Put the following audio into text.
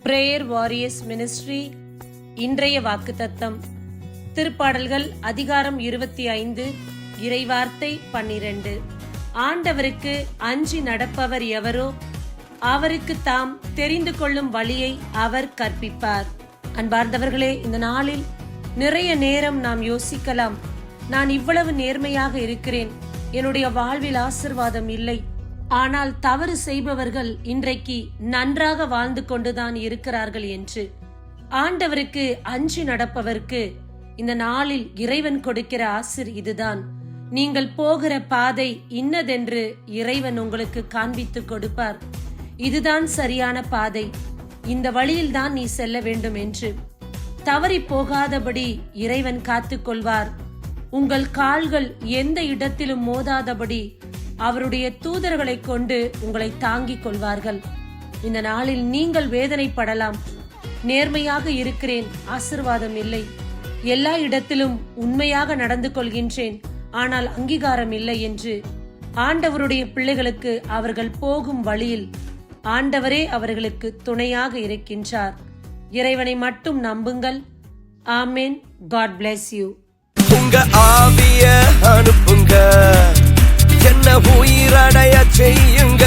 Prayer warriors ministry. இன்றைய வாக்குத்தத்தம் திருப்பாடல்கள் அதிகாரம் 25 இறைவார்த்தை 12. ஆண்டவருக்கு அஞ்சி நடப்பவர் எவரோ அவருக்கு தாம் தெரிந்து கொள்ளும் வழியை அவர் கற்பிப்பார். அன்பார்ந்தவர்களே, இந்த நாளில் நிறைய நேரம் நாம் யோசிக்கலாம், நான் இவ்வளவு நேர்மையாக இருக்கிறேன், என்னுடைய வாழ்வில் ஆசிர்வாதம் இல்லை. ஆனால் தவறு செய்பவர்கள் இன்றைக்கு நன்றாக வாழ்ந்து கொண்டுதான் இருக்கிறார்கள் என்று. ஆண்டவருக்கு அஞ்சி நடப்பவருக்கு இந்த நாளில் இறைவன் கொடுக்கிற ஆசிர் இதுதான். நீங்கள் போகிற பாதை இன்னதென்று இறைவன் உங்களுக்கு காண்பித்து கொடுப்பார். இதுதான் சரியான பாதை, இந்த வழியில்தான் நீ செல்ல வேண்டும் என்று. தவறி போகாதபடி இறைவன் காத்துக் கொள்வார். உங்கள் கால்கள் எந்த இடத்திலும் மோதாதபடி அவருடைய தூதர்களை கொண்டு உங்களை தாங்கிக் கொள்வார்கள். இந்த நாளில் நீங்கள் வேதனைப்படலாம், நேர்மையாக இருக்கிறேன், ஆசிர்வாதம் இல்லை, எல்லா இடத்திலும் உண்மையாக நடந்து கொள்கின்றேன், ஆனால் அங்கீகாரம் இல்லை என்று. ஆண்டவருடைய பிள்ளைகளுக்கு அவர்கள் போகும் வழியில் ஆண்டவரே அவர்களுக்கு துணையாக இருக்கின்றார். இறைவனை மட்டும் நம்புங்கள். ஆமென். God bless you. உங்க ஆவிய அனுப்புங்க, என்ன உயிரடைய செய்யுங்க.